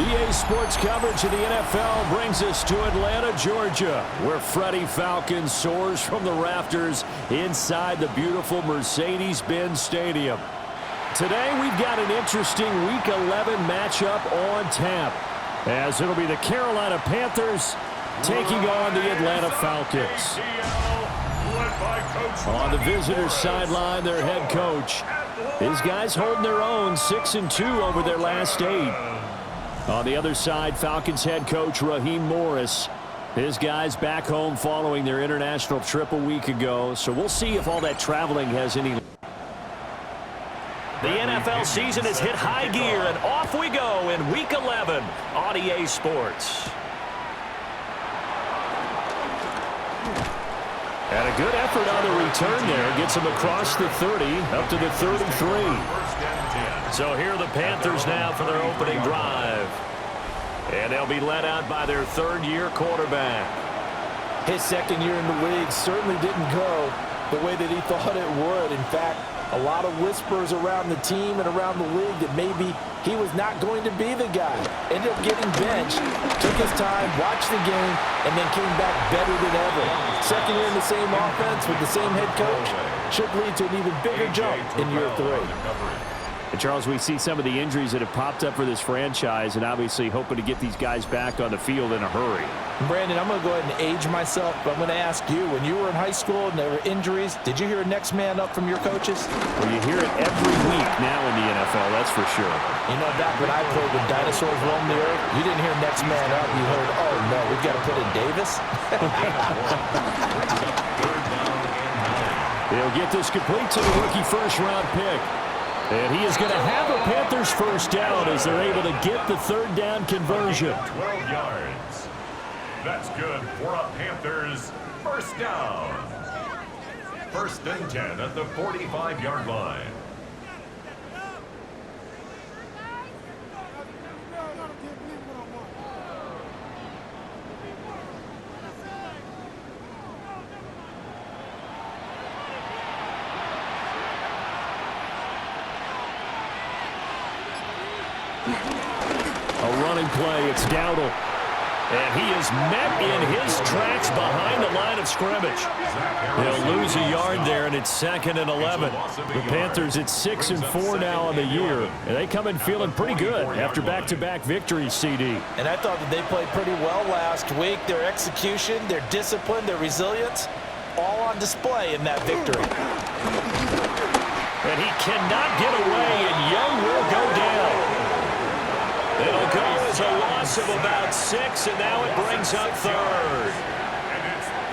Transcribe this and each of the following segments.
EA Sports coverage of the NFL brings us to Atlanta, Georgia, where Freddie Falcon soars from the rafters inside the beautiful Mercedes-Benz Stadium. Today, we've got an interesting Week 11 matchup on tap, as it'll be the Carolina Panthers taking on the Atlanta Falcons. On the visitors' sideline, their head coach. His guys holding their own, 6-2 over their last 8. On the other side, Falcons head coach Raheem Morris. His guys back home following their international trip a week ago. So we'll see if all that traveling has any. The NFL season has hit high gear, and off we go in Week 11 on EA Sports. And a good effort on the return there. Gets him across the 30, up to the 33. So here are the Panthers now for their opening drive. And they'll be led out by their third-year quarterback. His second year in the league certainly didn't go the way that he thought it would. In fact, a lot of whispers around the team and around the league that maybe he was not going to be the guy. Ended up getting benched, took his time, watched the game, and then came back better than ever. Second year in the same offense with the same head coach should lead to an even bigger jump in year 3. And Charles, we see some of the injuries that have popped up for this franchise, and obviously hoping to get these guys back on the field in a hurry. Brandon, I'm going to go ahead and age myself, but I'm going to ask you, when you were in high school and there were injuries, did you hear next man up from your coaches? Well, you hear it every week now in the NFL, that's for sure. You know, back when I played with dinosaurs roaming the earth, you didn't hear next man up. You heard, oh, no, we've got to put in Davis. They'll get this complete to the rookie first-round pick. And he is going to have a Panthers first down as they're able to get the third down conversion. 12 yards. That's good for a Panthers first down. First and 10 at the 45-yard line. A running play, it's Dowdle. And he is met in his tracks behind the line of scrimmage. They'll lose a yard there, and it's 2nd and 11. The Panthers at 6-4 now on the year, and they come in feeling pretty good after back-to-back victories, CD. And I thought that they played pretty well last week. Their execution, their discipline, their resilience, all on display in that victory. And he cannot get away, and Young will go down. It'll go as a loss of about 6, and now it brings up third.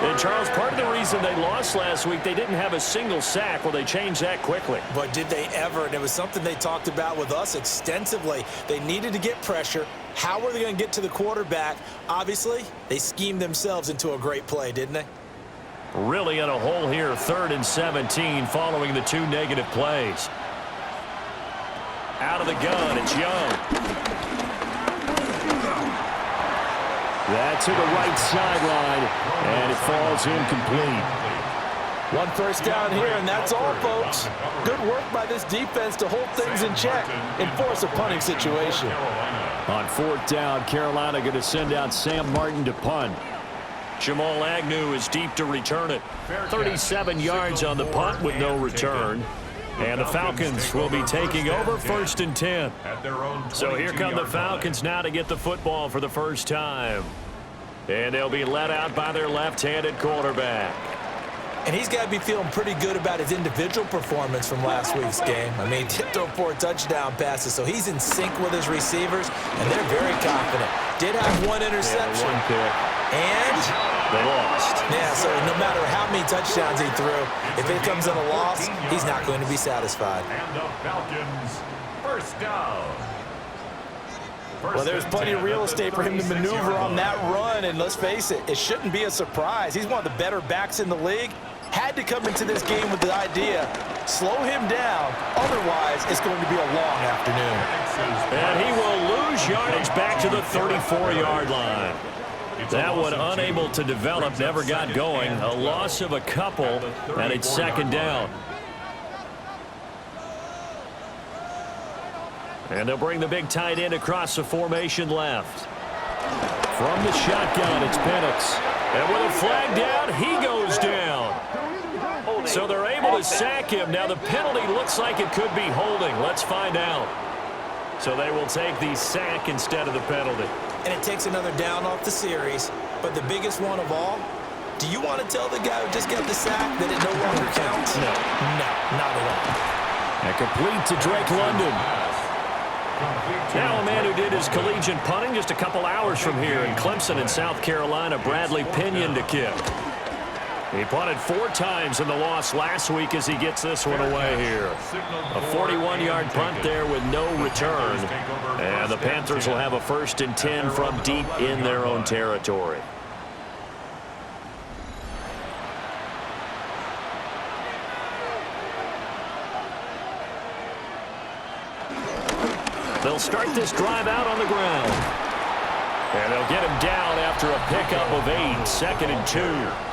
And, Charles, part of the reason they lost last week, they didn't have a single sack. Well, they changed that quickly. But did they ever? And it was something they talked about with us extensively. They needed to get pressure. How were they going to get to the quarterback? Obviously, they schemed themselves into a great play, didn't they? Really in a hole here, 3rd and 17, following the 2 negative plays. Out of the gun, it's Young. That to the right sideline, and it falls incomplete. 1 first down here, and that's all, folks. Good work by this defense to hold things in check and force a punting situation. On 4th down, Carolina going to send out Sam Martin to punt. Jamal Agnew is deep to return it. 37 yards on the punt with no return. And the Falcons will be taking over 1st and 10. So here come the Falcons now to get the football for the first time. And they'll be led out by their left-handed quarterback. And he's got to be feeling pretty good about his individual performance from last week's game. I mean, tipped over 4 touchdown passes, so he's in sync with his receivers, and they're very confident. Did have 1 interception. Yeah, 1 pick. And they lost. Yeah, so no matter how many touchdowns he threw, if it comes in a loss, he's not going to be satisfied. And the Falcons first down. Well, there's plenty of real estate for him to maneuver on that run, and let's face it, it shouldn't be a surprise. He's one of the better backs in the league. Had to come into this game with the idea, slow him down, otherwise it's going to be a long afternoon. And he will lose yardage back to the 34-yard line. That one unable to develop, never got going. A loss of a couple, and it's 2nd down. And they'll bring the big tight end across the formation left. From the shotgun, it's Penix. And with a flag down, he goes down. So they're able to sack him. Now the penalty looks like it could be holding. Let's find out. So they will take the sack instead of the penalty. And it takes another down off the series. But the biggest one of all, do you want to tell the guy who just got the sack that it no longer counts? No. No, not at all. And complete to Drake London. Now a man who did his collegiate punting just a couple hours from here in Clemson in South Carolina, Bradley Pinion to kick. He punted 4 times in the loss last week as he gets this one away here. A 41-yard punt there with no return. And the Panthers will have a 1st and 10 from deep in their own territory. They'll start this drive out on the ground. And they'll get him down after a pickup of 8, 2nd and 2.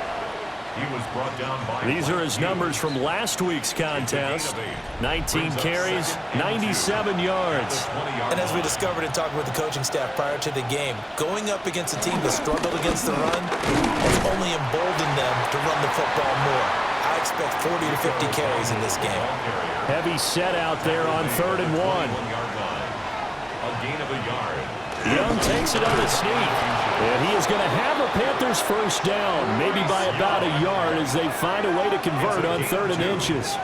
These are his numbers from last week's contest. 19 carries, 97 yards. And as we discovered in talking with the coaching staff prior to the game, going up against a team that struggled against the run has only emboldened them to run the football more. I expect 40 to 50 carries in this game. Heavy set out there on 3rd and 1. A gain of a yard. Young takes it on a sneak. And he is going to have a Panthers 1st down, maybe by about a yard as they find a way to convert on 3rd and inches.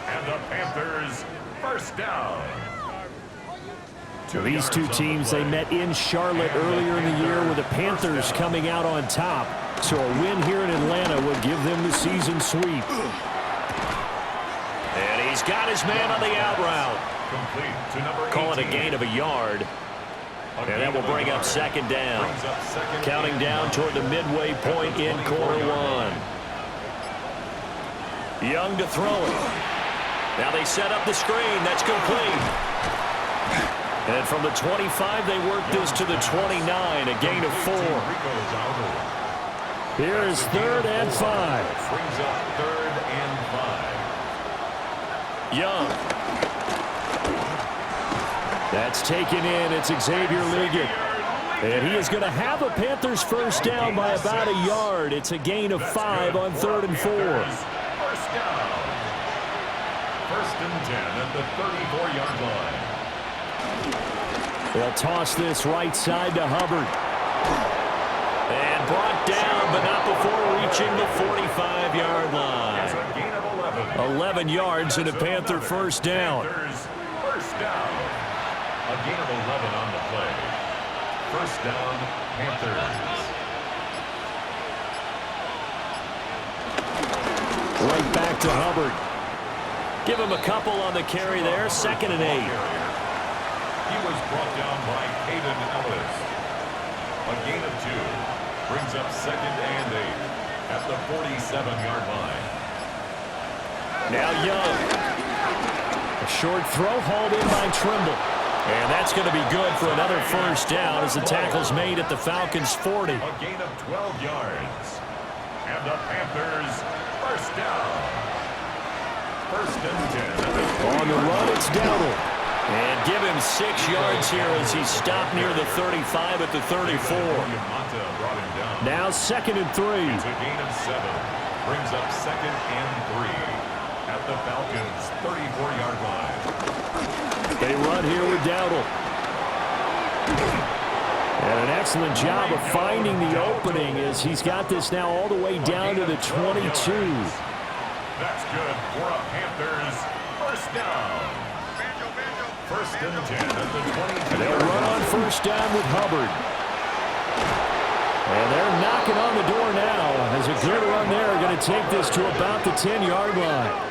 And the Panthers 1st down. So these two teams, they met in Charlotte earlier in the year with the Panthers coming out on top. So a win here in Atlanta will give them the season sweep. And he's got his man on the out route. Complete to number 18. Call it a gain of a yard. And that will bring up 2nd down. Counting down toward the midway point in quarter 1. Young to throw it. Now they set up the screen. That's complete. And from the 25, they work this to the 29, a gain of 4. Here is 3rd and 5. Brings up 3rd and 5. Young. That's taken in. It's Xavier Liggett. And he is going to have a Panthers 1st down by about a yard. It's a gain of 5 on 3rd and 4. 1st down. 1st and 10 at the 34-yard line. They'll toss this right side to Hubbard. And brought down, but not before reaching the 45-yard line. 11 yards and a Panther 1st down. 1st down. A gain of 11 on the play. 1st down, Panthers. Right back to Hubbard. Give him a couple on the carry there. 2nd and 8. He was brought down by Caden Ellis. A gain of 2. Brings up 2nd and 8 at the 47-yard line. Now Young. A short throw hauled in by Trimble. And that's going to be good for another 1st down as the tackle's made at the Falcons' 40. A gain of 12 yards. And the Panthers 1st down. 1st and 10. On the run, it's Dowdle. And give him 6 yards here as he's stopped near the 35 at the 34. Now 2nd and 3. It's a gain of 7. Brings up 2nd and 3 at the Falcons' 34-yard line. They run here with Dowdle. And an excellent job of finding the opening as he's got this now all the way down to the 22. That's good for a Panthers 1st down. 1st and 10 at the 22. They'll run on 1st down with Hubbard. And they're knocking on the door now as a good run there are going to take this to about the 10-yard line.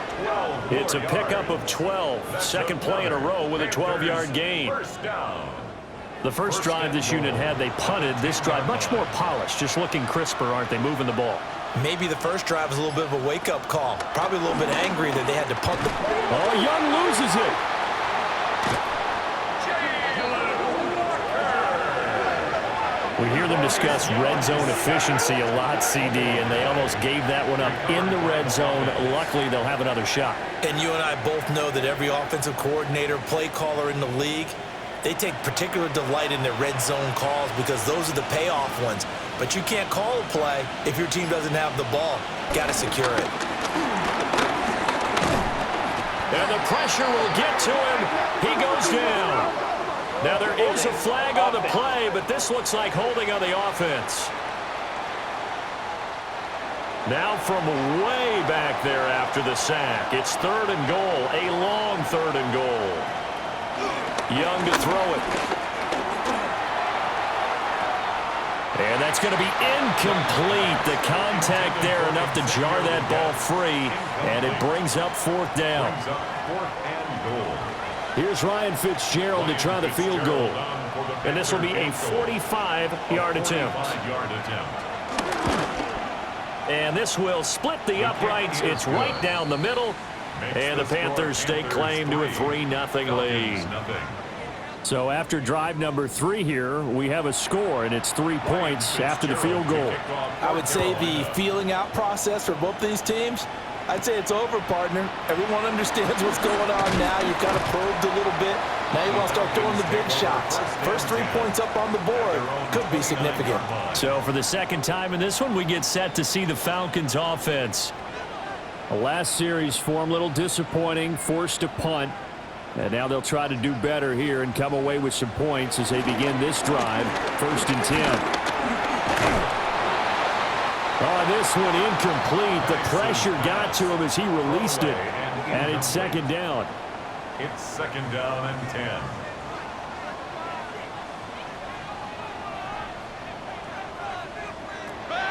It's a pickup of 12. 2nd play in a row with a 12-yard gain. The first drive this unit had, they punted. This drive, much more polished, just looking crisper, aren't they, moving the ball? Maybe the first drive was a little bit of a wake-up call. Probably a little bit angry that they had to punt the ball. Oh, Young loses it. We hear them discuss red zone efficiency a lot, CD, and they almost gave that one up in the red zone. Luckily, they'll have another shot. And you and I both know that every offensive coordinator, play caller in the league, they take particular delight in their red zone calls because those are the payoff ones. But you can't call a play if your team doesn't have the ball. Got to secure it. And the pressure will get to him. He goes down. Now there is a flag on the play, but this looks like holding on the offense. Now from way back there after the sack, it's 3rd and goal, a long 3rd and goal. Young to throw it. And that's going to be incomplete. The contact there enough to jar that ball free, and it brings up 4th down. Here's Ryan Fitzgerald to try the field goal. And this will be a 45-yard attempt. And this will split the uprights. It's right down the middle. And the Panthers stake claim to a 3-0 lead. So after drive number 3 here, we have a score, and it's 3 points after the field goal. I would say the feeling out process for both these teams, I'd say it's over, partner. Everyone understands what's going on now. You've kind of probed a little bit. Now you want to start throwing the big shots. First 3 points up on the board could be significant. So for the second time in this one, we get set to see the Falcons offense. The last series for them, a little disappointing, forced to punt. And now they'll try to do better here and come away with some points as they begin this drive. 1st and 10. Oh, this one incomplete. The pressure got to him as he released it. And it's 2nd down. It's 2nd down and 10.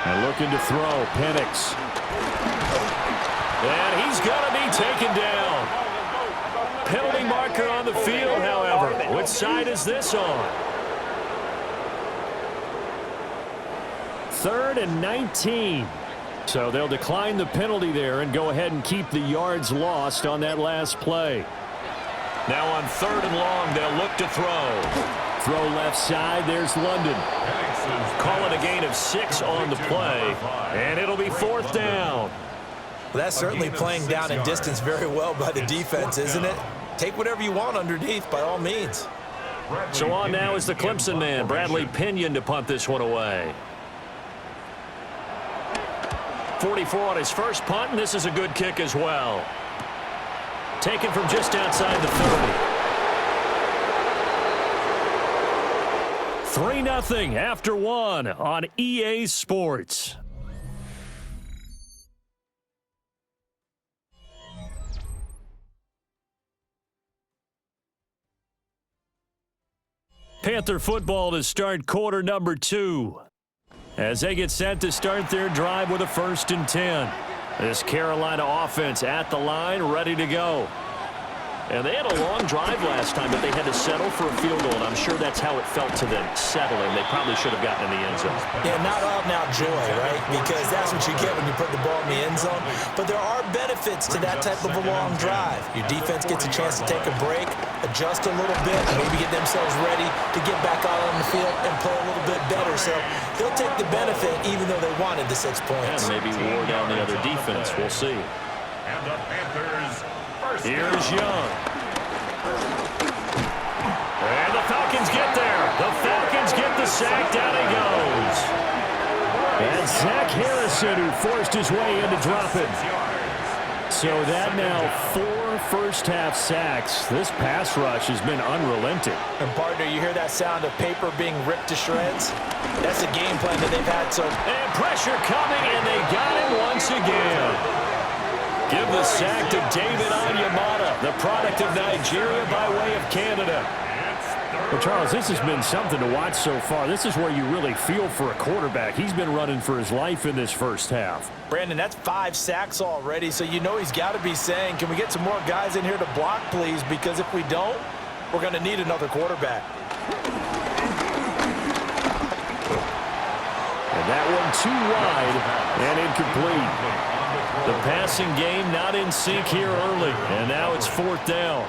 And looking to throw, Penix. And he's going to be taken down. Penalty marker on the field, however. Which side is this on? 3rd and 19. So they'll decline the penalty there and go ahead and keep the yards lost on that last play. Now on 3rd and long, they'll look to throw. Throw left side, there's London. Call it a gain of 6 on the play, and it'll be 4th down. Well, that's certainly playing down in distance very well by the defense, isn't it? Take whatever you want underneath, by all means. So on now is the Clemson man, Bradley Pinion, to punt this one away. 44 on his first punt, and this is a good kick as well. Taken from just outside the 30. 3-0 after 1 on EA Sports. Panther football to start quarter number 2. As they get set to start their drive with a 1st and 10. This Carolina offense at the line, ready to go. And they had a long drive last time, but they had to settle for a field goal, and I'm sure that's how it felt to them, settling. They probably should have gotten in the end zone. Yeah, not out-and-out joy, right? Because that's what you get when you put the ball in the end zone. But there are benefits to that type of a long drive. Your defense gets a chance to take a break, adjust a little bit, maybe get themselves ready to get back out on the field and play a little bit better. So they'll take the benefit even though they wanted the 6 points. And maybe wore down the other defense. We'll see. And the Panthers first. Here's Young. And the Falcons get there. The Falcons get the sack. Down he goes. And Zach Harrison, who forced his way in to drop it. So that now 4 first-half sacks. This pass rush has been unrelenting. And, partner, you hear that sound of paper being ripped to shreds? That's the game plan that they've had. So, and pressure coming, and they got him once again. Give the sack to David Onyemata, the product of Nigeria by way of Canada. Well, Charles, this has been something to watch so far. This is where you really feel for a quarterback. He's been running for his life in this first half. Brandon, that's 5 sacks already, so you know he's got to be saying, can we get some more guys in here to block, please? Because if we don't, we're going to need another quarterback. And that one too wide and incomplete. The passing game not in sync here early, and now it's 4th down.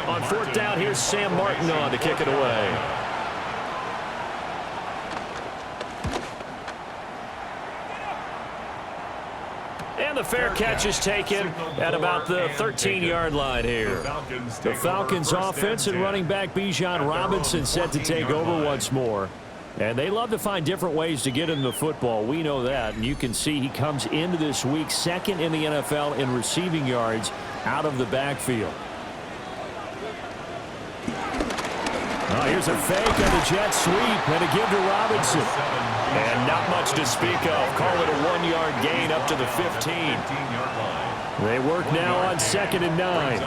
On 4th down, here's Sam Martin on to kick it away. And the fair catch is taken at about the 13-yard line here. The Falcons offense and running back Bijan Robinson set to take over once more. And they love to find different ways to get into the football. We know that. And you can see he comes into this week second in the NFL in receiving yards out of the backfield. Oh, here's a fake on the jet sweep and a give to Robinson. And not much to speak of. Call it a 1-yard gain up to the 15. They work now on 2nd and 9.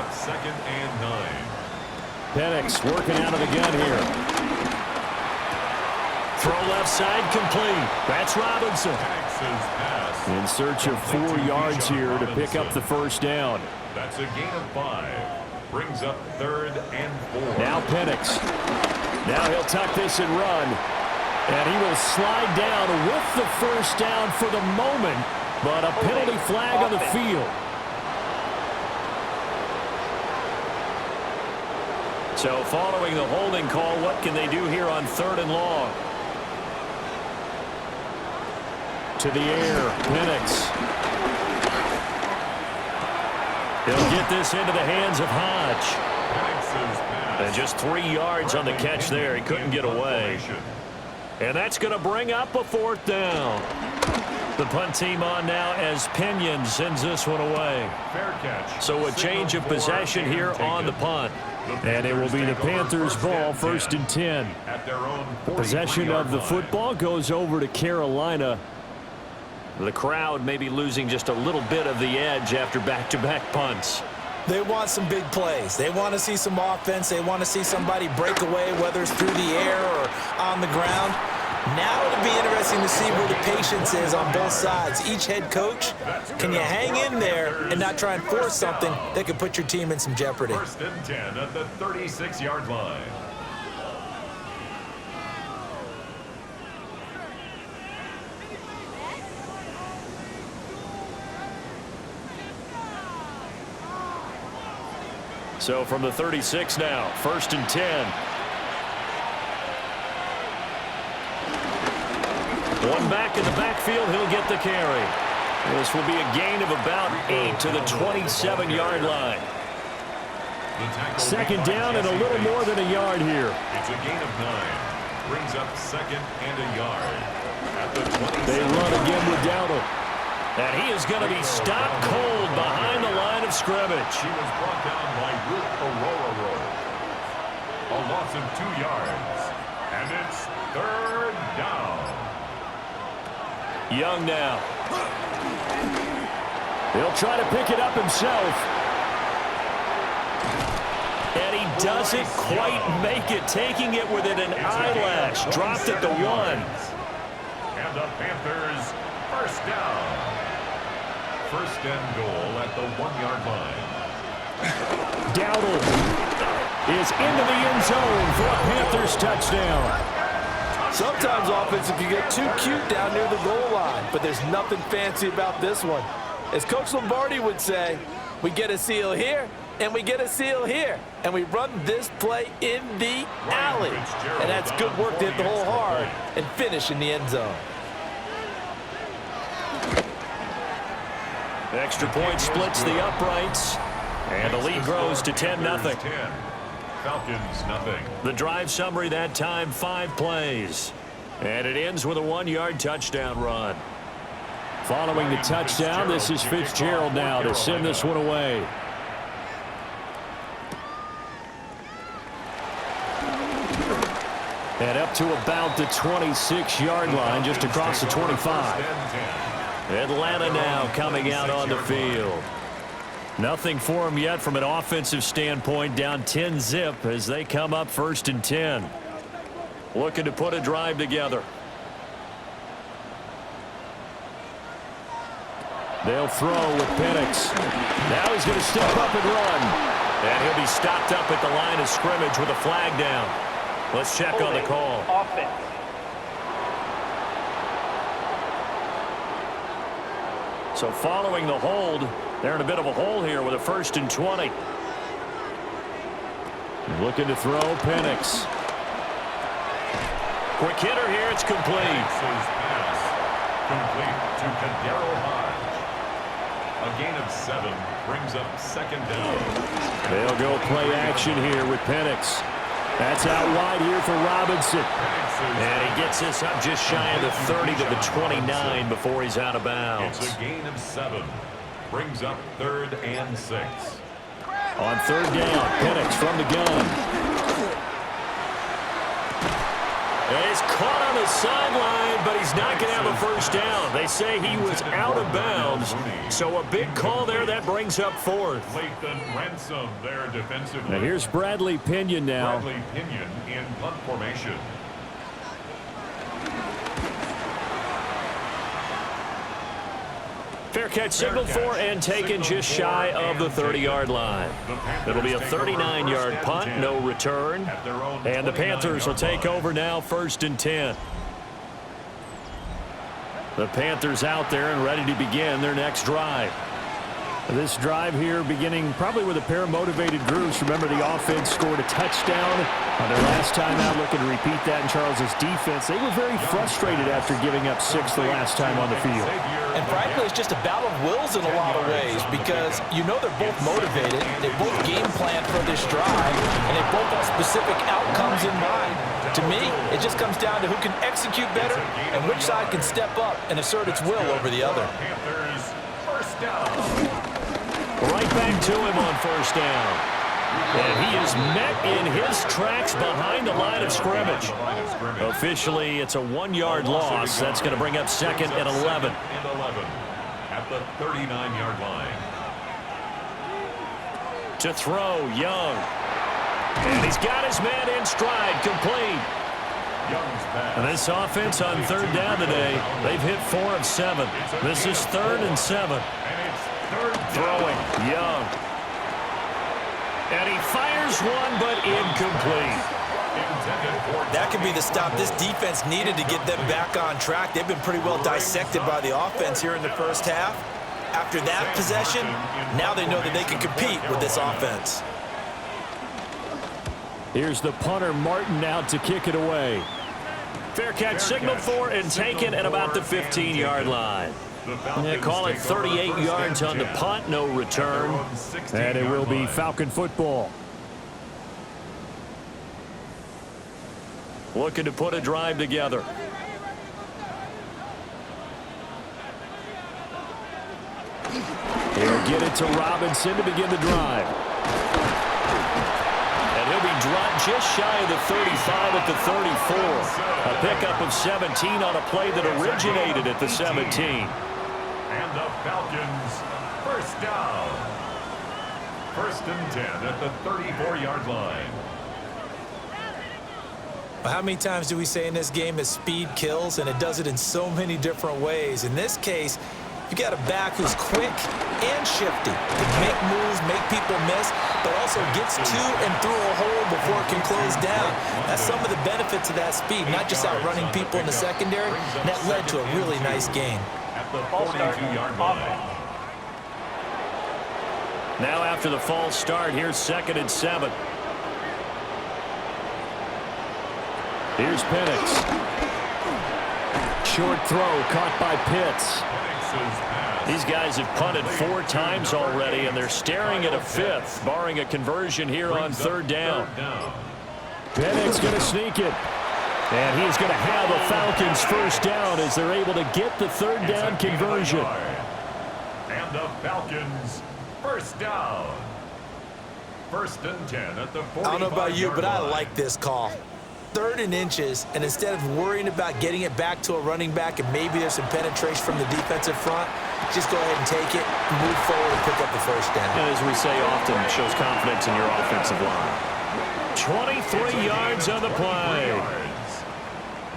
Penix working out of the gun here. Throw left side complete. That's Robinson. In search of 4 yards here to pick up the first down. That's a gain of 5. Brings up 3rd and 4. Now Penix. Now he'll tuck this and run. And he will slide down with the first down for the moment. But a penalty flag on the field. So following the holding call, what can they do here on 3rd and long? To the air, Penix. He'll get this into the hands of Hodge. And just 3 yards on the catch there. He couldn't get away. And that's going to bring up a 4th down. The punt team on now as Pinion sends this one away. So a change of possession here on the punt. And it will be the Panthers' ball, 1st and 10. Possession of the football goes over to Carolina. The crowd may be losing just a little bit of the edge after back-to-back punts. They want some big plays. They want to see some offense. They want to see somebody break away, whether it's through the air or on the ground. Now it'll be interesting to see where the patience is on both sides. Each head coach, can you hang in there and not try and force something that could put your team in some jeopardy? 1st and 10 at the 36-yard line. So from the 36 now, 1st and 10. One back in the backfield, he'll get the carry. This will be a gain of about 8 to the 27-yard line. 2nd down and a little more than a yard here. It's a gain of 9. Brings up 2nd and a yard. At the 27. They run again with Dowdle. And he is going to be stopped cold behind the line of scrimmage. He was brought down by Ruth Aurora. A loss of 2 yards. And it's 3rd down. Young now. He'll try to pick it up himself. And he doesn't quite make it, taking it within an eyelash. Dropped at the 1. And the Panthers, 1st down. 1st and goal at the 1-yard line. Dowdle is into the end zone for a Panthers touchdown. Sometimes offense can get too cute down near the goal line, but there's nothing fancy about this one. As Coach Lombardi would say, we get a seal here, and we get a seal here, and we run this play in the alley. And that's good work to hit the hole hard and finish in the end zone. Extra point splits the uprights, and the lead grows to 10-0. Falcons, nothing. The drive summary that time, 5 plays. And it ends with a 1-yard touchdown run. Following the touchdown, this is Fitzgerald now to send this one away. And up to about the 26-yard line, just across the 25. Atlanta now coming out on the field. Nothing for them yet from an offensive standpoint, down 10-zip as they come up 1st and 10. Looking to put a drive together. They'll throw with Penix. Now he's going to step up and run. And he'll be stopped up at the line of scrimmage with a flag down. Let's check on the call. Offense. So following the hold, they're in a bit of a hole here with a 1st and 20. Looking to throw, Penix. Quick hitter here, it's complete. Pass complete to Kadero Hodge. A gain of 7 brings up second down. They'll go play action here with Penix. That's out wide here for Robinson. And he gets this up just shy of the 30 to the 29 before he's out of bounds. It's a gain of 7. Brings up 3rd and 6. On 3rd down, Penix from the gun. And he's caught on the sideline, but he's not going to have a first down. They say he was out of bounds, so a big call there that brings up 4th. Lathan Ransom there defensively. Now here's Bradley Pinion now. Bradley Pinion in punt formation. Fair catch signaled for and taken just shy of the 30-yard line. It'll be a 39-yard punt, no return. And the Panthers will take over now, 1st and 10. The Panthers out there and ready to begin their next drive. This drive here beginning probably with a pair of motivated groups. Remember, the offense scored a touchdown on their last time out. Looking to repeat that in Charles's defense. They were very frustrated after giving up 6 the last time on the field. And frankly, it's just a battle of wills in a lot of ways because you know they're both motivated. They both game plan for this drive, and they both have specific outcomes in mind. To me, it just comes down to who can execute better and which side can step up and assert its will over the other. Panthers, first down. Right back to him on 1st down. And he is met in his tracks behind the line of scrimmage. Officially, it's a 1-yard loss. That's going to bring up 2nd and 11. At the 39-yard line. To throw, Young. And he's got his man in stride, complete. And this offense on 3rd down today, they've hit 4 of 7. This is 3rd and 7. Throwing, Young. And he fires one, but incomplete. That could be the stop this defense needed to get them back on track. They've been pretty well dissected by the offense here in the first half. After that possession, now they know that they can compete with this offense. Here's the punter, Martin, out to kick it away. Fair catch signaled for and taken at about the 15-yard line. They call it 38 yards on the punt, no return. And it will be Falcon football. Looking to put a drive together. He'll get it to Robinson to begin the drive. And he'll be dropped just shy of the 35 at the 34. A pickup of 17 on a play that originated at the 17. And the Falcons, first down. 1st and 10 at the 34-yard line. How many times do we say in this game that speed kills, and it does it in so many different ways? In this case, you got a back who's quick and shifty, can make moves, make people miss, but also gets to and through a hole before it can close down. That's some of the benefits of that speed, not just outrunning people in the secondary, and that led to a really nice game. At the 42-yard line. Now after the false start, here's 2nd and 7. Here's Penix. Short throw caught by Pitts. These guys have punted 4 times already, and they're staring at a 5th, barring a conversion here on 3rd down. Penix going to sneak it. And he's going to have a Falcons first down as they're able to get the 3rd down conversion. And the Falcons first down. 1st and 10 at the 45-yard line. I don't know about you, but I like this call. 3rd and inches, and instead of worrying about getting it back to a running back and maybe there's some penetration from the defensive front, just go ahead and take it, move forward, and pick up the first down. And as we say often, it shows confidence in your offensive line. 23 yards on the play.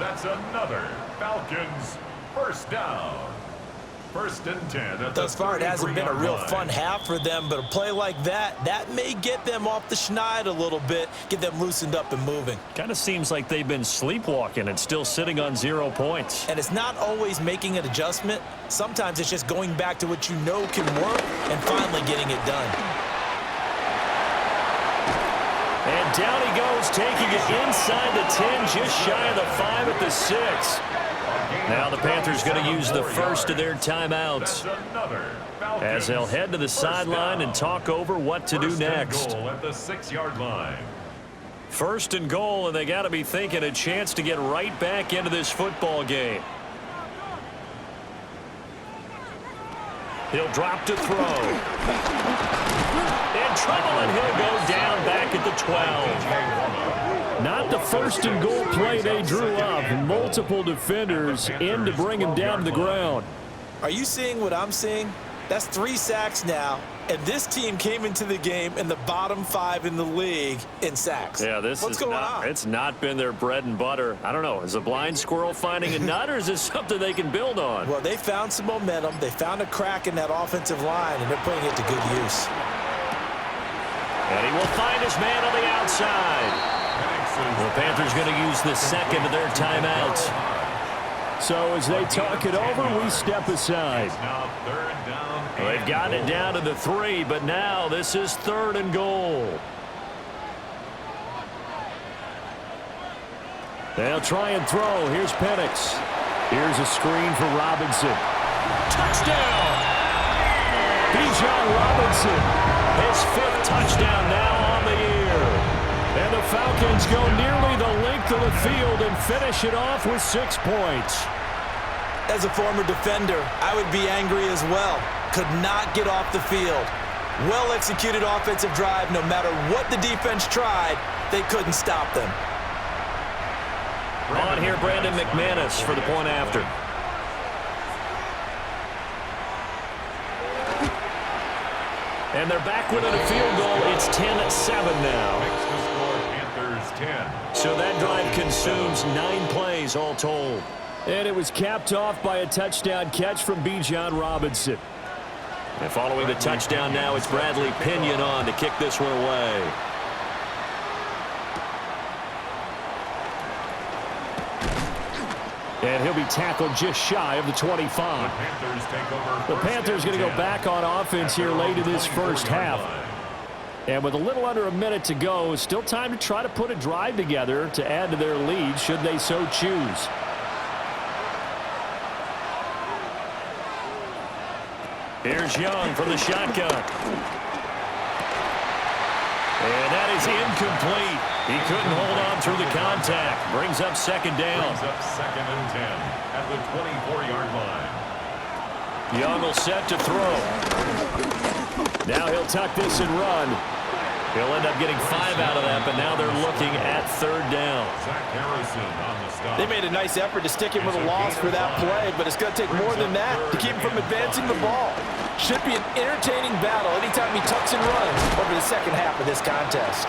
That's another Falcons first down. 1st and 10 at the Thus far, it hasn't been a real fun half for them, but a play like that may get them off the schneid a little bit, get them loosened up and moving. Kind of seems like they've been sleepwalking and still sitting on 0 points. And it's not always making an adjustment. Sometimes it's just going back to what you know can work and finally getting it done. And down he goes, taking it inside the 10, just shy of the 5 at the 6. Now the Panthers going to use the first of their timeouts as they'll head to the sideline and talk over what to do next. At the 6-yard line. First and goal, and they got to be thinking a chance to get right back into this football game. He'll drop to throw. In trouble, and he'll go down back at the 12. Not the first and goal play they drew up. Multiple defenders in to bring him down to the ground. Are you seeing what I'm seeing? That's 3 sacks now, and this team came into the game in the bottom 5 in the league in sacks. Yeah, What's going on? It's not been their bread and butter. I don't know. Is a blind squirrel finding a nut, or is this something they can build on? Well, they found some momentum. They found a crack in that offensive line, and they're putting it to good use. And he will find his man on the outside. The Panthers going to use the second of their timeouts. So as they talk it over, we step aside. They've gotten it down to the 3, but now this is 3rd and goal. They'll try and throw. Here's Penix. Here's a screen for Robinson. Touchdown! Bijan Robinson. His 5th touchdown now on the year. And the Falcons go nearly the length of the field and finish it off with 6 points. As a former defender, I would be angry as well. Could not get off the field. Well-executed offensive drive. No matter what the defense tried, they couldn't stop them. On here, Brandon McManus for the point after. And they're back within a field goal. It's 10-7 now. Makes the score Panthers 10. So that drive consumes 9 plays all told. And it was capped off by a touchdown catch from Bijan Robinson. And following the touchdown now, it's Bradley Pinion on to kick this one away. And he'll be tackled just shy of the 25. The Panthers going to go back on offense here late in this first half. And with a little under a minute to go, still time to try to put a drive together to add to their lead should they so choose. Here's Young from the shotgun. And that is incomplete. He couldn't hold on through the contact. Brings up 2nd down. Brings up 2nd and 10 at the 24-yard line. Young will set to throw. Now he'll tuck this and run. He'll end up getting 5 out of that, but now they're looking at 3rd down. Zach Harrison on the stop. They made a nice effort to stick him with a loss for that play, but it's going to take more than that to keep him from advancing the ball. Should be an entertaining battle anytime he tucks and runs over the second half of this contest.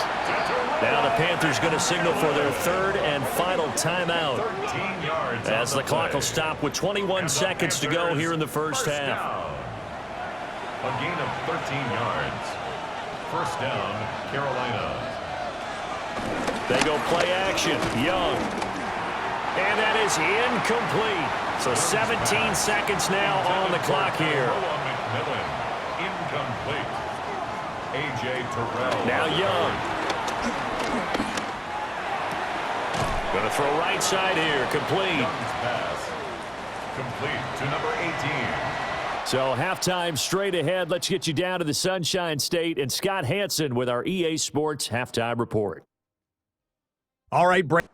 Now the Panthers going to signal for their 3rd and final timeout. 13 yards as the clock will stop with 21 seconds to go here in the first half. A gain of 13 yards. First down, Carolina. They go play action. Young. And that is incomplete. So 17 seconds now on the clock here. Incomplete. A.J. Terrell. Now Young. Going to throw right side here. Complete. Young's pass. Complete to number 18. So halftime straight ahead. Let's get you down to the Sunshine State and Scott Hansen with our EA Sports halftime report. All right, Brent.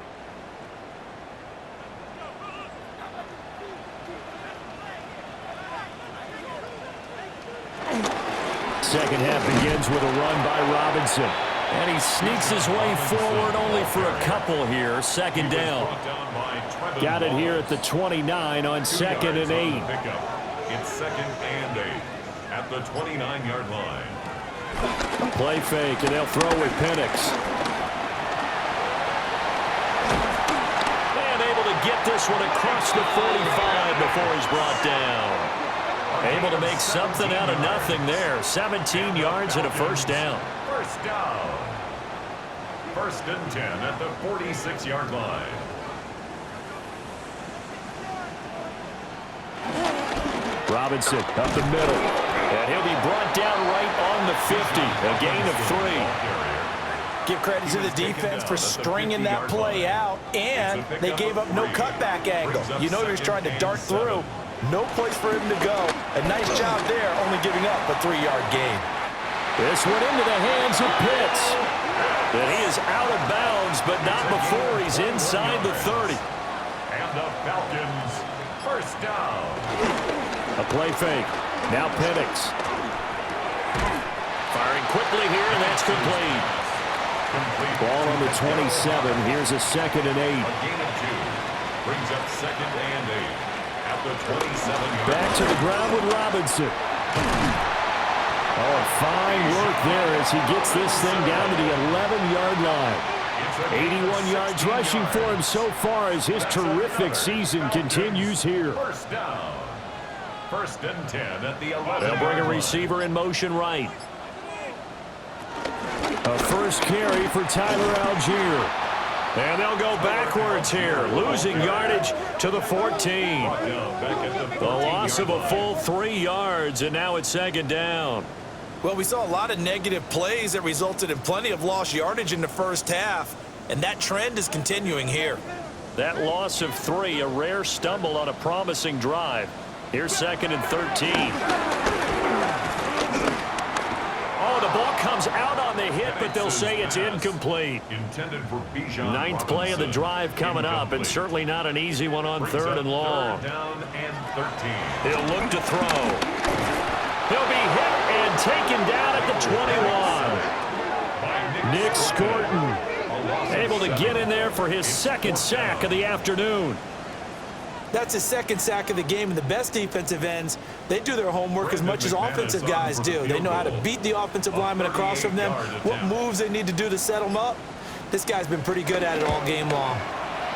Second half begins with a run by Robinson. And he sneaks his way forward only for a couple here. 2nd down. Got it here at the 29 on 2nd and 8. It's 2nd and 8 at the 29-yard line. Play fake, and they'll throw with Penix. And able to get this one across the 45 before he's brought down. Able to make something out of nothing there. 17 yards and a first down. First down. 1st and 10 at the 46-yard line. Robinson up the middle. And he'll be brought down right on the 50. A gain of 3. Give credit to the defense for stringing that play out, and they gave up no cutback angle. You know he was trying to dart through. No place for him to go. A nice job there, only giving up a 3-yard gain. This one into the hands of Pitts. And he is out of bounds, but not before he's inside the 30. And the Falcons, first down. A play fake. Now Penix. Firing quickly here, and that's complete. Ball on the 27. Here's a 2nd and 8. A gain of 2. Brings up 2nd and 8. At the 27-yard Back to the ground with Robinson. Oh, fine work there as he gets this thing down to the 11-yard line. 81 yards rushing for him so far as his terrific season continues here. First down. 1st and 10 at the 11. They'll bring a receiver in motion right. A first carry for Tyler Algier. And they'll go backwards here, losing yardage to the 14. The loss of a full 3 yards, and now it's 2nd down. Well, we saw a lot of negative plays that resulted in plenty of lost yardage in the first half, and that trend is continuing here. That loss of 3, a rare stumble on a promising drive. Here's 2nd and 13. Oh, the ball comes out on the hit, but they'll say it's incomplete. Intended for Bijan 9th play of the drive coming up, and certainly not an easy one on 3rd and long. 3rd down and 13. He'll look to throw. He'll be hit and taken down at the 21. Nick Scorton able to get in there for his 2nd sack of the afternoon. That's his 2nd sack of the game, and the best defensive ends, they do their homework as much as offensive guys do. They know how to beat the offensive lineman across from them, what moves they need to do to set them up. This guy's been pretty good at it all game long.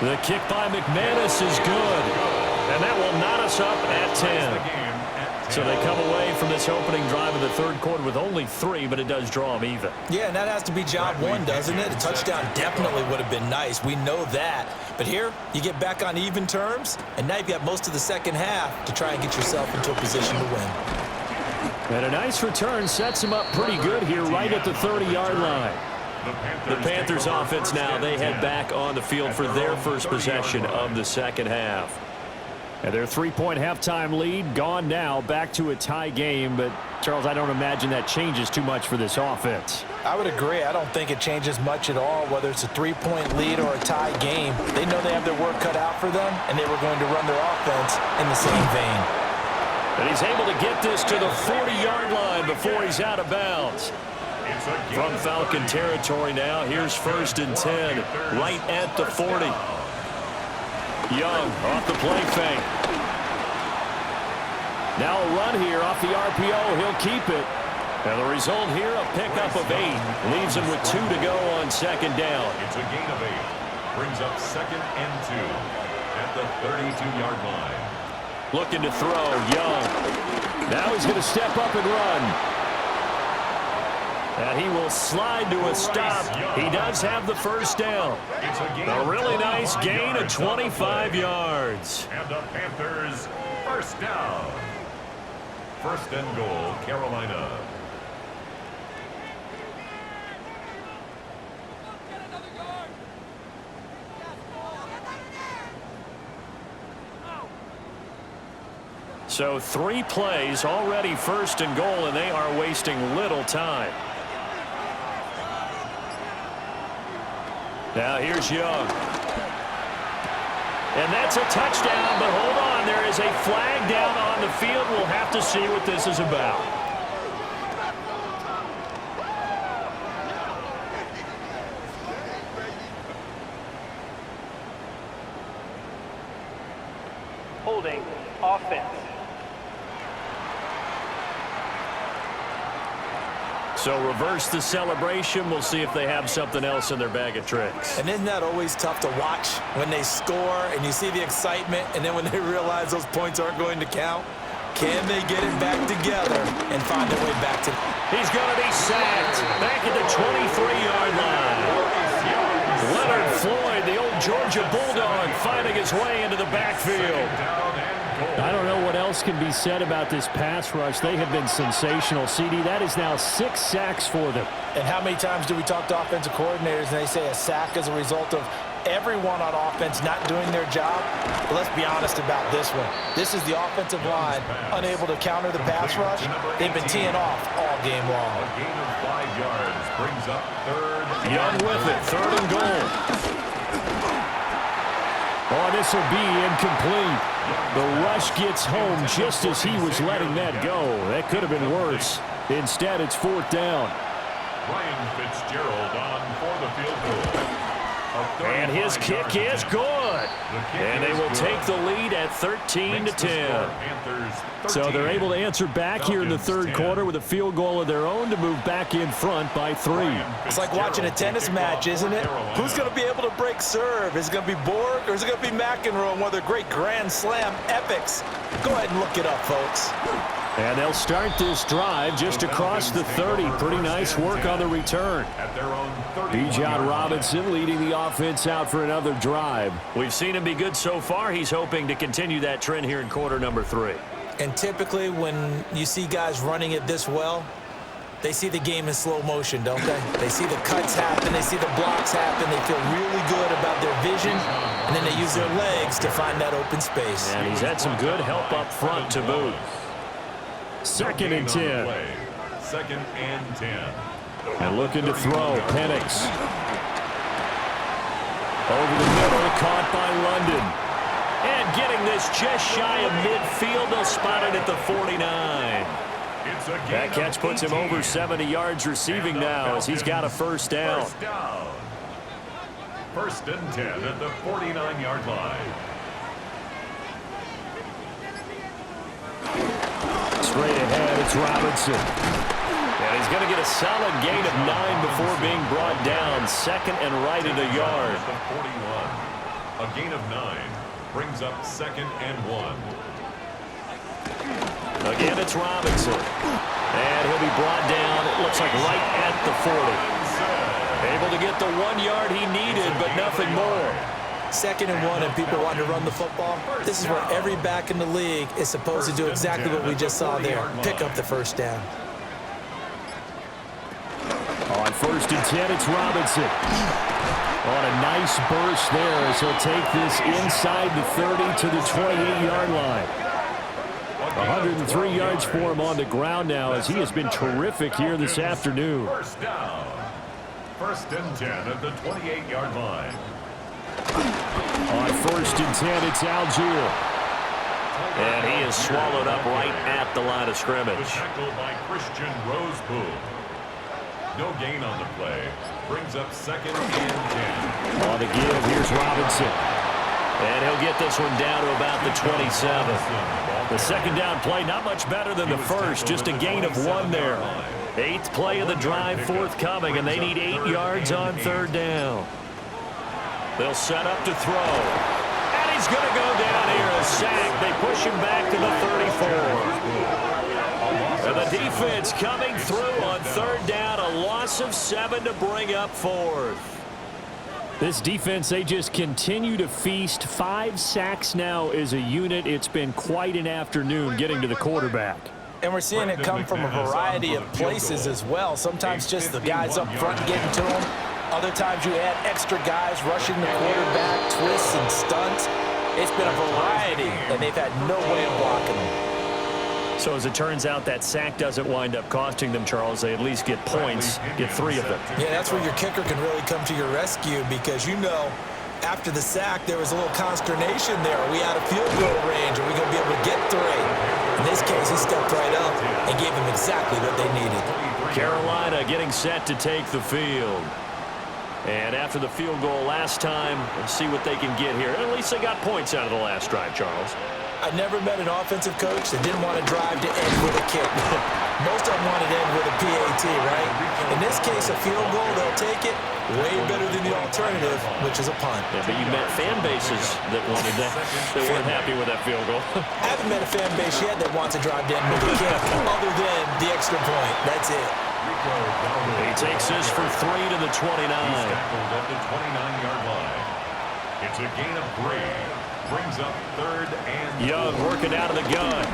The kick by McManus is good, and that will knot us up at 10. So they come away from this opening drive of the 3rd quarter with only 3, but it does draw them even. Yeah, and that has to be job 1, doesn't it? A touchdown definitely would have been nice. We know that. But here, you get back on even terms, and now you've got most of the 2nd half to try and get yourself into a position to win. And a nice return sets him up pretty good here right at the 30-yard line. The Panthers offense now, they head back on the field for their first possession of the 2nd half. And their 3-point halftime lead gone now, back to a tie game. But, Charles, I don't imagine that changes too much for this offense. I would agree. I don't think it changes much at all, whether it's a 3-point lead or a tie game. They know they have their work cut out for them, and they were going to run their offense in the same vein. And he's able to get this to the 40-yard line before he's out of bounds. From Falcon territory now, here's 1st and 10, right at the 40. Young off the play fake. Now a run here off the RPO. He'll keep it. And the result here, a pickup of 8. Leaves him with 2 to go on 2nd down. It's a gain of 8. Brings up 2nd and 2 at the 32-yard line. Looking to throw, Young. Now he's going to step up and run. And he will slide to a stop. He does have the 1st down. A really nice gain of 25 yards. And the Panthers, 1st down. 1st and goal, Carolina. So 3 plays, already 1st and goal, and they are wasting little time. Now here's Young. And that's a touchdown, but hold on. There is a flag down on the field. We'll have to see what this is about. Holding offense. So reverse the celebration. We'll see if they have something else in their bag of tricks. And isn't that always tough to watch when they score and you see the excitement, and then when they realize those points aren't going to count? Can they get it back together and find their way back to... He's going to be sacked back at the 23-yard line. Leonard Floyd, the old Georgia Bulldog, finding his way into the backfield. I don't know what else can be said about this pass rush. They have been sensational, CD. That is now 6 sacks for them. And how many times do we talk to offensive coordinators and they say a sack is a result of everyone on offense not doing their job? But let's be honest about this one. This is the offensive line unable to counter the pass rush. They've been teeing off all game long. A gain of 5 yards brings up 3rd. Young with it, 3rd and goal. Oh, this will be incomplete. The rush gets home just as he was letting that go. That could have been worse. Instead, it's 4th down. Ryan Fitzgerald on for the field goal. And his kick is good. And they will take the lead at 13-10. So they're able to answer back here in the 3rd quarter with a field goal of their own to move back in front by 3. It's like watching a tennis match, isn't it? Who's going to be able to break serve? Is it going to be Borg or is it going to be McEnroe, one of their great Grand Slam epics? Go ahead and look it up, folks. And they'll start this drive just across the 30. Pretty nice work on the return. Bijan Robinson leading the offense out for another drive. We've seen him be good so far. He's hoping to continue that trend here in quarter number 3. And typically when you see guys running it this well, they see the game in slow motion, don't they? They see the cuts happen. They see the blocks happen. They feel really good about their vision. And then they use their legs to find that open space. And he's had some good help up front to boot. 2nd and 10. 2nd and 10. And looking to throw, Penix. Over the middle, caught by London. And getting this just shy of midfield, they'll spot it at the 49. That catch puts him over 70 yards receiving now as he's got a 1st down. 1st and 10 at the 49-yard line. Straight ahead, it's Robinson. And he's going to get a solid gain of 9 before being brought down. 2nd and right at a yard. The 41. A gain of 9 brings up 2nd and 1. Again, it's Robinson. And he'll be brought down, it looks like right at the 40. Able to get the 1 yard he needed, but nothing more. 2nd and 1 and people want to run the football. This is where every back in the league is supposed to do exactly what we just saw there. Pick up the 1st down. On 1st and 10, it's Robinson. On a nice burst there as he'll take this inside the 30 to the 28-yard line. 103 yards for him on the ground now as he has been terrific here this afternoon. 1st down. 1st and 10 at the 28-yard line. On 1st and 10, it's Algier. And he is swallowed up right at the line of scrimmage. Tackled by Christian Rosepool. No gain on the play. Brings up 2nd and 10. On the give, here's Robinson. And he'll get this one down to about the 27. The 2nd down play, not much better than the first, just a gain of 1 there. 8th play of the drive forthcoming, and they need 8 yards on 3rd down. They'll set up to throw. And he's going to go down here, a sack. They push him back to the 34. And the defense coming through on 3rd down, a loss of 7 to bring up 4th. This defense, they just continue to feast. 5 sacks now as a unit. It's been quite an afternoon getting to the quarterback. And we're seeing it come from a variety of places as well. Sometimes just the guys up front getting to them. Other times you add extra guys rushing the quarterback, twists and stunts. It's been a variety, and they've had no way of blocking them. So as it turns out, that sack doesn't wind up costing them, Charles. They at least get points, get 3 of them. Yeah, that's where your kicker can really come to your rescue because, you know, after the sack, there was a little consternation there. Are we out of field goal range? Are we going to be able to get 3? In this case, he stepped right up and gave them exactly what they needed. Carolina getting set to take the field. And after the field goal last time, let's see what they can get here. At least they got points out of the last drive, Charles. I never met an offensive coach that didn't want to drive to end with a kick. Most of them wanted to end with a PAT, right? In this case, a field goal, they'll take it. Way better than the alternative, which is a punt. Yeah, but you met fan bases that wanted that. They weren't happy with that field goal. I haven't met a fan base yet that wants to drive to end with a kick, other than the extra point. That's it. He takes this for 3 to the 29. He's tackled at the 29-yard line. It's a gain of 3. Brings up 3rd and Young working out of the gun.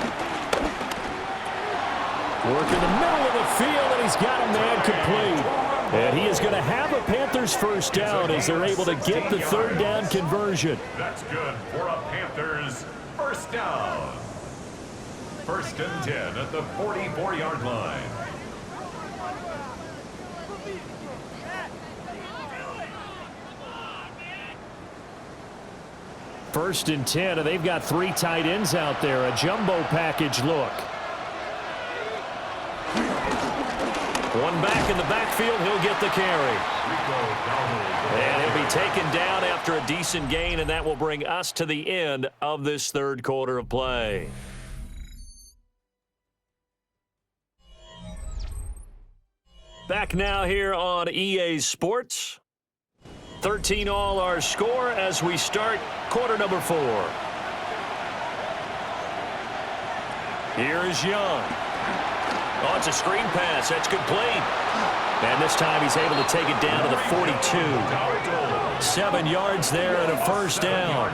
Working the middle of the field, and he's got a man complete. And he is going to have a Panthers first down as they're able to get the 3rd down conversion. That's good for a Panthers first down. 1st and 10 at the 44-yard line. First and 10, and they've got 3 tight ends out there. A jumbo package look. One back in the backfield, he'll get the carry. And he'll be taken down after a decent gain, and that will bring us to the end of this 3rd quarter of play. Back now here on EA Sports. 13-all our score as we start quarter number 4. Here is Young. Oh, it's a screen pass. That's complete. And this time he's able to take it down to the 42. 7 yards there and a first down.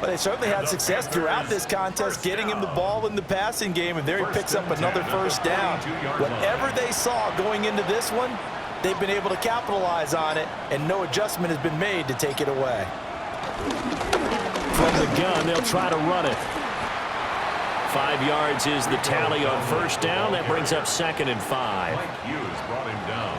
Well, they certainly had success throughout this contest getting him the ball in the passing game, and there he picks up another first down. Whatever they saw going into this one, they've been able to capitalize on it, and no adjustment has been made to take it away. From the gun, they'll try to run it. 5 yards is the tally on first down. That brings up 2nd and 5. Mike Hughes brought him down.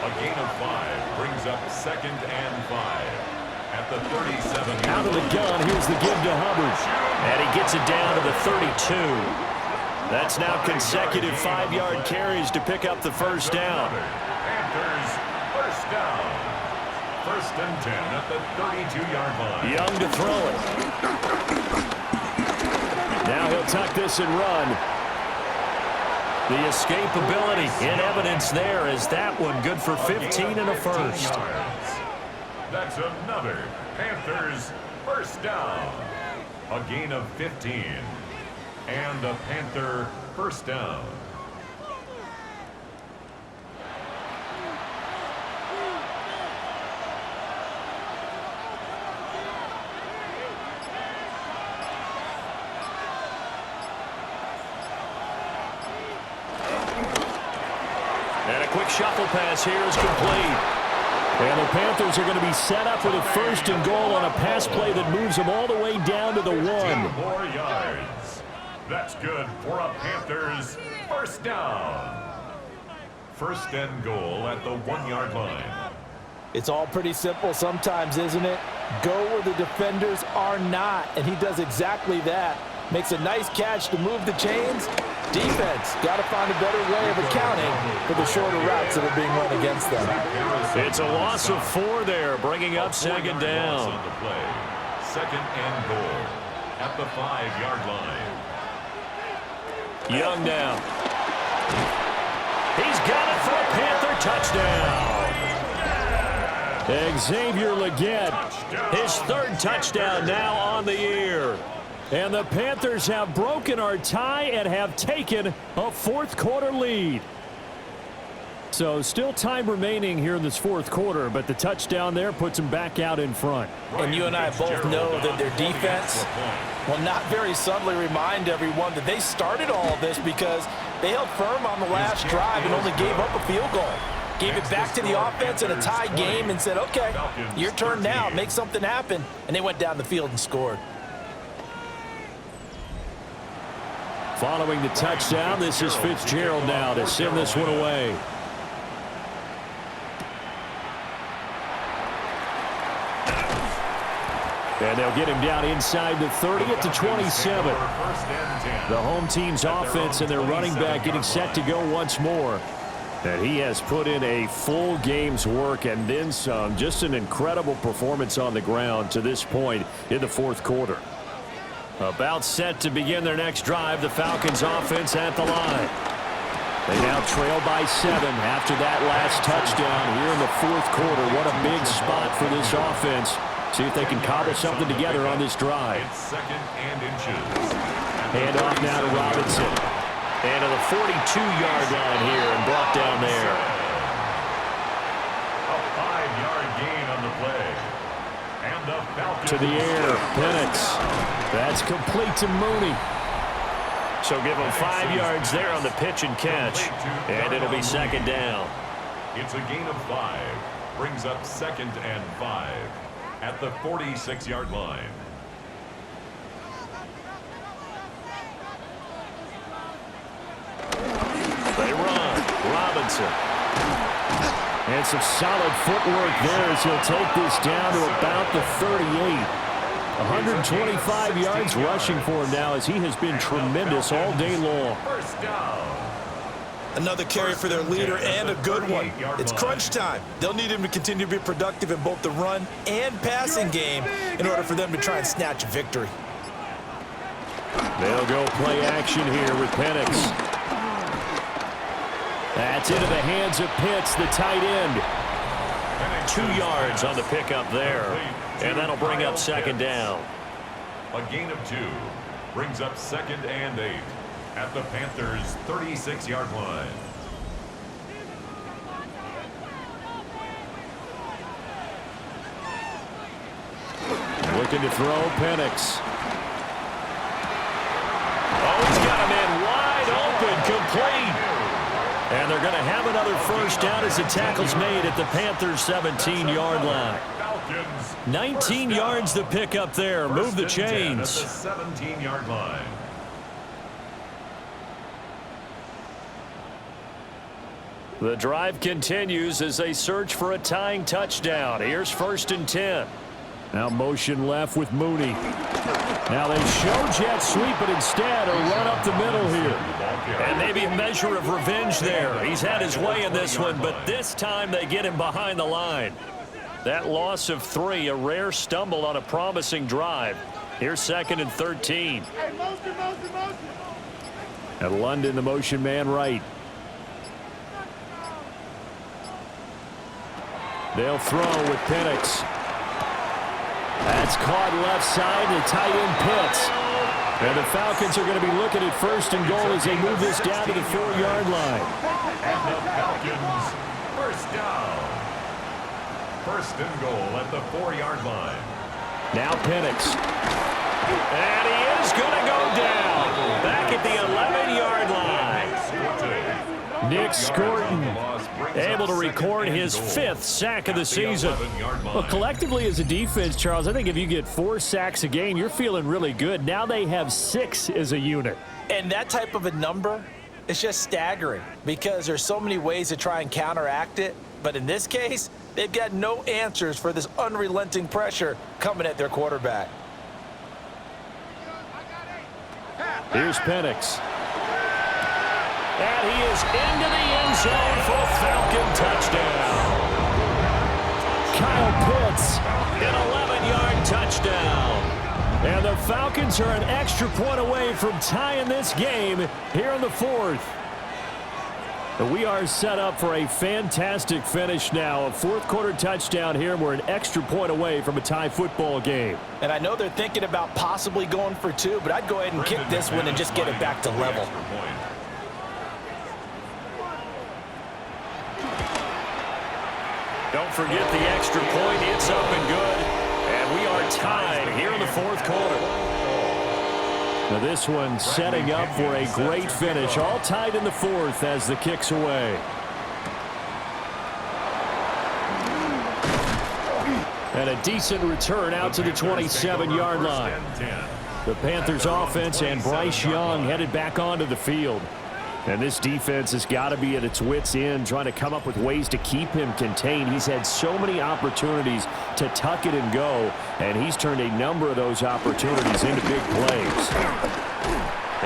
A gain of 5 brings up 2nd and 5. At the 37. Out of the gun, here's the give to Hubbard. And he gets it down to the 32. That's now consecutive 5-yard carries to pick up the first down. Panthers first down. 1st and 10 at the 32-yard line. Young to throw it. Now he'll tuck this and run. The escapability in evidence there as that one good for 15 and a first. That's another Panthers first down. A gain of 15. And a Panther first down. And a quick shuffle pass here is complete. And the Panthers are going to be set up with a 1st and goal on a pass play that moves them all the way down to the 1. 2 more yards. That's good for a Panthers first down. 1st and goal at the 1-yard line. It's all pretty simple sometimes, isn't it? Go where the defenders are not, and he does exactly that. Makes a nice catch to move the chains. Defense got to find a better way of accounting for the shorter routes that are being run against them. It's a loss of 4 there, bringing up 2nd down. On the play. 2nd and goal at the 5-yard line. Young now. He's got it for a Panther touchdown. Xavier Legette, his 3rd touchdown now on the year. And the Panthers have broken our tie and have taken a 4th quarter lead. So still time remaining here in this 4th quarter, but the touchdown there puts them back out in front. And you and I both know that their defense will not very subtly remind everyone that they started all of this because they held firm on the last drive and only gave up a field goal. Gave it back to the offense in a tie game and said, okay, your turn now, make something happen. And they went down the field and scored. Following the touchdown, this is Fitzgerald now to send this one away. And they'll get him down inside the 30 at the 27. The home team's offense and their running back getting set to go once more. And he has put in a full game's work and then some. Just an incredible performance on the ground to this point in the 4th quarter. About set to begin their next drive, the Falcons offense at the line. They now trail by 7 after that last touchdown here in the 4th quarter. What a big spot for this offense. See if they can cobble something together on this drive. It's 2nd and inches. Hand off now to Robinson. And to the 42-yard line here and brought down there. A 5-yard gain on the play. And To the air, Penix. That's complete to Mooney. So give him 5 yards there on the pitch and catch, and it'll be second down. It's a gain of 5. Brings up 2nd and 5 at the 46-yard line. They run. Robinson. And some solid footwork there as he'll take this down to about the 38. 125 yards rushing for him now as he has been tremendous all day long. First down. Another carry for their leader and a good one. It's crunch time. They'll need him to continue to be productive in both the run and passing game in order for them to try and snatch a victory. They'll go play action here with Penix. That's into the hands of Pitts, the tight end. 2 yards on the pickup there. And that'll bring up second down. A gain of 2 brings up 2nd and 8 at the Panthers' 36-yard line. Looking to throw, Penix. Oh, he's got him in wide open, complete. And they're going to have another first down as the tackle's made at the Panthers' 17-yard line. 19 yards to pick up there. Move the chains. At the 17-yard line. The drive continues as they search for a tying touchdown. Here's 1st and 10. Now motion left with Mooney. Now they show jet sweep, but instead a run up the middle here. And maybe a measure of revenge there. He's had his way in this one, but this time they get him behind the line. That loss of 3, a rare stumble on a promising drive. Here's 2nd and 13. At London, the motion man right. They'll throw with Penix. That's caught left side to tight end Pitts. And the Falcons are going to be looking at 1st and goal as they move this down to the 4-yard line. And the Falcons, first down. 1st and goal at the 4-yard line. Now Penix. And he is going to go down. Back at the 11-yard line. Nick Scorton able to record his 5th sack of the season. Well, collectively as a defense, Charles, I think if you get 4 sacks a game, you're feeling really good. Now they have 6 as a unit. And that type of a number is just staggering because there's so many ways to try and counteract it. But in this case, they've got no answers for this unrelenting pressure coming at their quarterback. Here's Penix. And he is into the end zone for a Falcon touchdown. Kyle Pitts, an 11-yard touchdown. And the Falcons are an extra point away from tying this game here in the 4th. We are set up for a fantastic finish now. A 4th-quarter touchdown here. We're an extra point away from a tie football game. And I know they're thinking about possibly going for 2, but I'd go ahead and kick this one and just get it back to level. Don't forget the extra point. It's up and good. And we are tied here in the 4th quarter. Now this one setting up for a great finish. All tied in the 4th as the kick's away. And a decent return out to the 27-yard line. The Panthers offense and Bryce Young headed back onto the field. And this defense has got to be at its wits' end, trying to come up with ways to keep him contained. He's had so many opportunities to tuck it and go, and he's turned a number of those opportunities into big plays.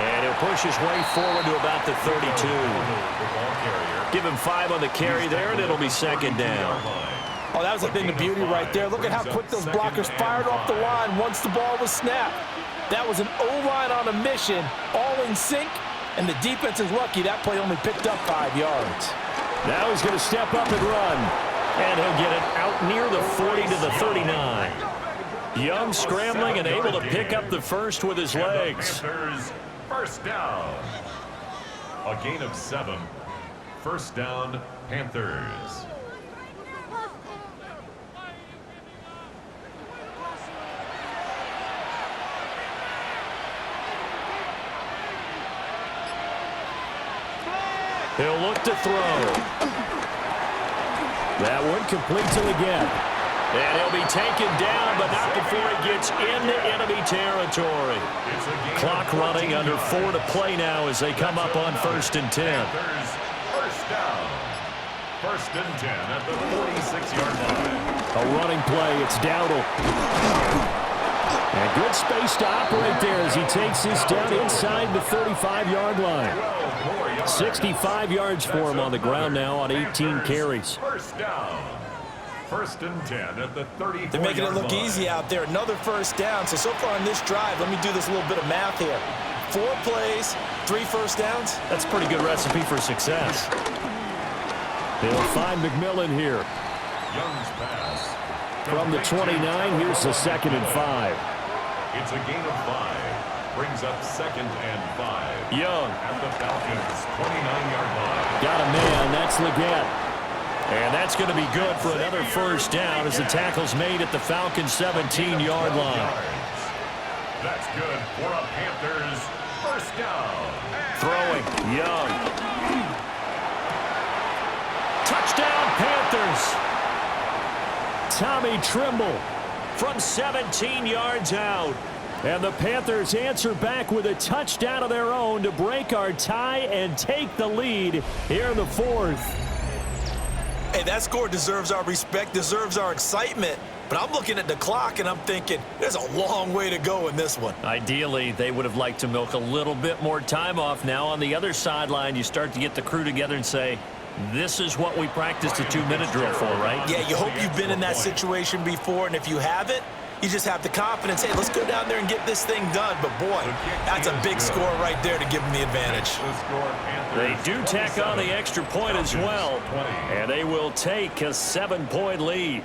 And he'll push his way forward to about the 32. Give him 5 on the carry there, and it'll be second down. Oh, that was a thing of beauty right there. Look at how quick those blockers fired off the line once the ball was snapped. That was an O-line on a mission, all in sync. And the defense is lucky that play only picked up 5 yards. Now he's going to step up and run. And he'll get it out near the 40 to the 39. Young scrambling and able to pick up the first with his legs. First down. A gain of 7. First down, Panthers. He'll look to throw. That one complete to again. And he'll be taken down, but not before he gets into enemy territory. Clock running, under 4 to play now as they come up on 1st and 10. First down. 1st and 10 at the 46-yard line. A running play. It's Dowdle. And good space to operate there as he takes this down inside the 35-yard line. 65 yards for him on the ground now on 18 carries. First down. 1st and 10 at the 34-yard line. They're making it look easy out there. Another first down. So far in this drive, let me do this little bit of math here. 4 plays, 3 first downs. That's a pretty good recipe for success. They'll find McMillan here. Young's pass. From the 29, here's the 2nd and 5. It's a gain of 5. Brings up 2nd and 5. Young. At the Falcons' 29-yard line. Got a man. That's Leggett. And that's going to be good for another first down as the tackle's made at the Falcons' 17-yard line. That's good for a Panthers first down. Throwing. Young. Touchdown, Panthers. Tommy Trimble from 17 yards out. And the Panthers answer back with a touchdown of their own to break our tie and take the lead here in the 4th. Hey, that score deserves our respect, deserves our excitement. But I'm looking at the clock, and I'm thinking there's a long way to go in this one. Ideally, they would have liked to milk a little bit more time off. Now on the other sideline, you start to get the crew together and say, this is what we practiced a 2-minute drill for, right? Yeah, you hope you've been in that situation before, and if you haven't, you just have the confidence, hey, let's go down there and get this thing done. But, boy, that's a big score right there to give them the advantage. They do tack on the extra point as well, and they will take a 7-point lead.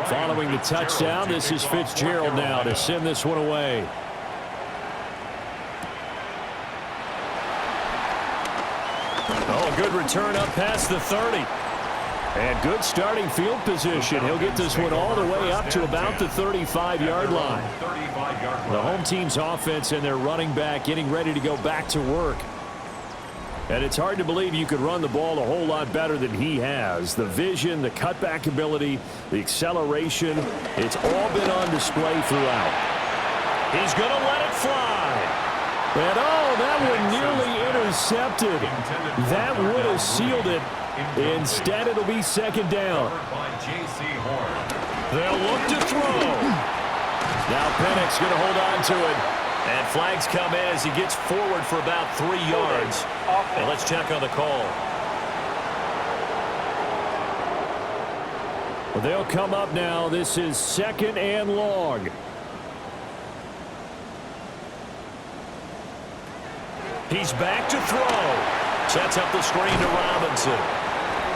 Following the touchdown, this is Fitzgerald now to send this one away. Oh, a good return up past the 30. And good starting field position. He'll get this one all the way up to about the 35-yard line. The home team's offense and their running back getting ready to go back to work. And it's hard to believe you could run the ball a whole lot better than he has. The vision, the cutback ability, the acceleration, it's all been on display throughout. He's going to let it fly. And, oh, that one nearly intercepted. That would have sealed it. Instead, it'll be 2nd down. They'll look to throw. Now Pennick's going to hold on to it. And flags come in as he gets forward for about 3 yards. And let's check on the call. Well, they'll come up now. This is 2nd and long. He's back to throw. Sets up the screen to Robinson.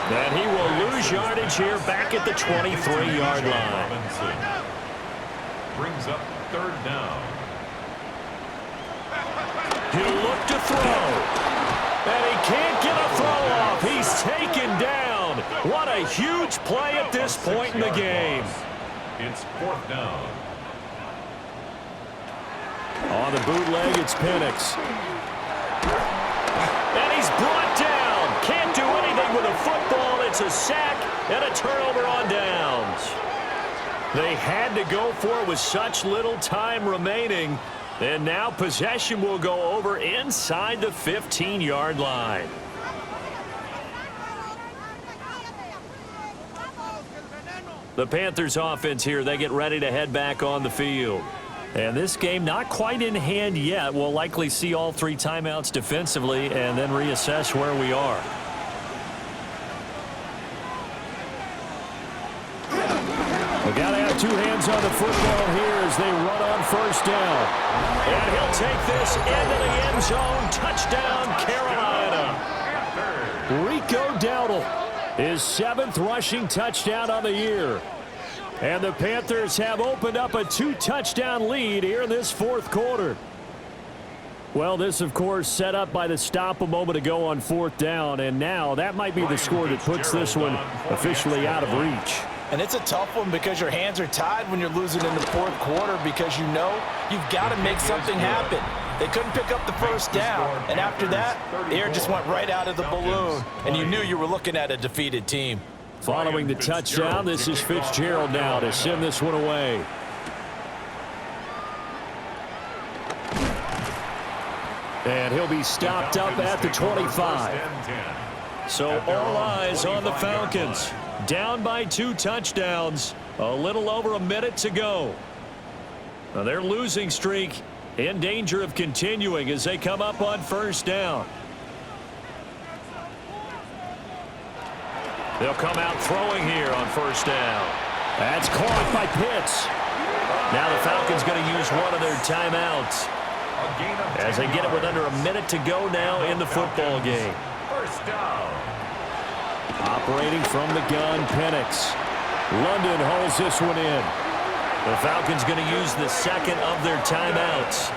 And he will lose yardage here back at the 23-yard line. Robinson brings up 3rd down. He'll look to throw. And he can't get a throw off. He's taken down. What a huge play at this point in the game. It's 4th down. On the bootleg, it's Penix. And he's brought down. Can't do anything with a football. It's a sack and a turnover on downs. They had to go for it with such little time remaining. And now possession will go over inside the 15-yard line. The Panthers offense here, they get ready to head back on the field. And this game not quite in hand yet. We'll likely see all 3 timeouts defensively and then reassess where we are. We got to have 2 hands on the football here as they run on 1st down. And he'll take this into the end zone. Touchdown, Carolina. Rico Dowdle, his 7th rushing touchdown on the year. And the Panthers have opened up a 2-touchdown lead here in this 4th quarter. Well, this, of course, set up by the stop a moment ago on 4th down. And now that might be the score that puts this one officially out of reach. And it's a tough one because your hands are tied when you're losing in the 4th quarter because you know you've got to make something happen. They couldn't pick up the first down, and after that, the air just went right out of the balloon, and you knew you were looking at a defeated team. Following the touchdown, this is Fitzgerald now to send this one away. And he'll be stopped up at the 25. So all eyes on the Falcons. Down by 2 touchdowns. A little over a minute to go. Now their losing streak in danger of continuing as they come up on first down. They'll come out throwing here on first down. That's caught by Pitts. Now the Falcons going to use one of their timeouts as they get it with under a minute to go now in the football game. First down. Operating from the gun, Penix. London holds this one in. The Falcons going to use the second of their timeouts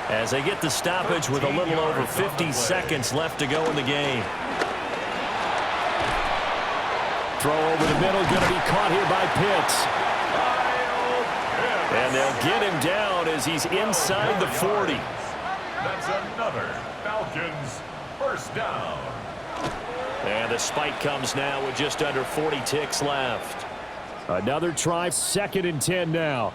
as they get the stoppage with a little over 50 seconds left to go in the game. Throw over the middle, going to be caught here by Pitts. And they'll get him down as he's inside the 40. That's another Falcons first down. And the spike comes now with just under 40 ticks left. Another try, 2nd and 10 now.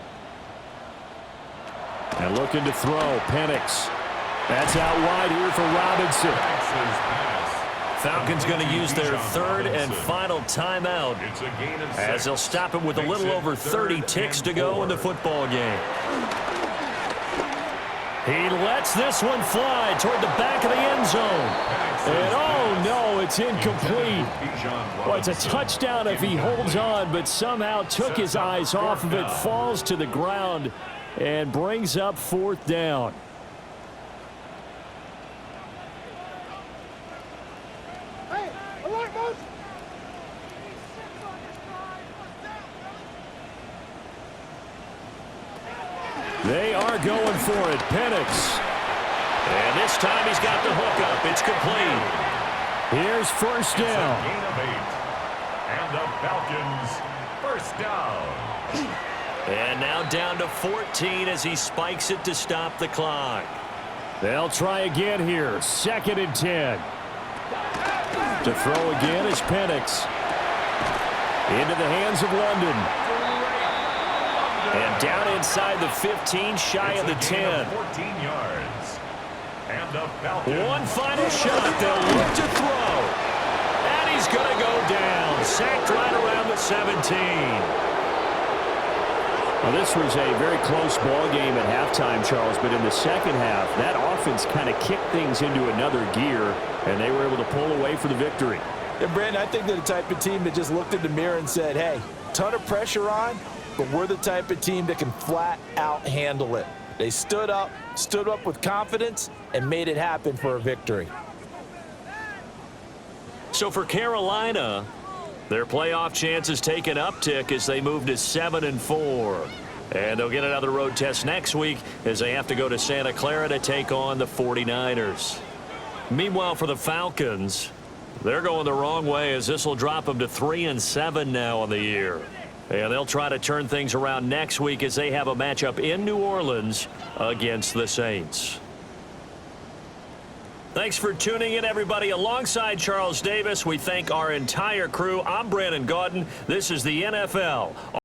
And looking to throw, Penix. That's out wide here for Robinson. Falcons going to use their 3rd and final timeout as they'll stop it with a little over 30 ticks to go in the football game. He lets this one fly toward the back of the end zone. And oh no, it's incomplete. Well, it's a touchdown if he holds on, but somehow took his eyes off of it, falls to the ground, and brings up 4th down. They are going for it. Penix. And this time he's got the hook up. It's complete. Here's first down. Gain of 8. And the Falcons first down. And now down to 14 as he spikes it to stop the clock. They'll try again here. 2nd and 10. To throw again is Penix. Into the hands of London. And down inside the 15, shy of the 10. 14 yards. And the Falcons. One final shot. They'll look to throw. And he's going to go down. Sacked right around the 17. Well, this was a very close ball game at halftime, Charles, but in the second half, that offense kind of kicked things into another gear, and they were able to pull away for the victory. And Brandon, I think they're the type of team that just looked in the mirror and said, hey, ton of pressure on, but we're the type of team that can flat out handle it. They stood up with confidence, and made it happen for a victory. So for Carolina, their playoff chances take an uptick as they move to 7-4. And they'll get another road test next week as they have to go to Santa Clara to take on the 49ers. Meanwhile, for the Falcons, they're going the wrong way as this will drop them to 3-7 now on the year. And they'll try to turn things around next week as they have a matchup in New Orleans against the Saints. Thanks for tuning in, everybody. Alongside Charles Davis, we thank our entire crew. I'm Brandon Gaudin. This is the NFL.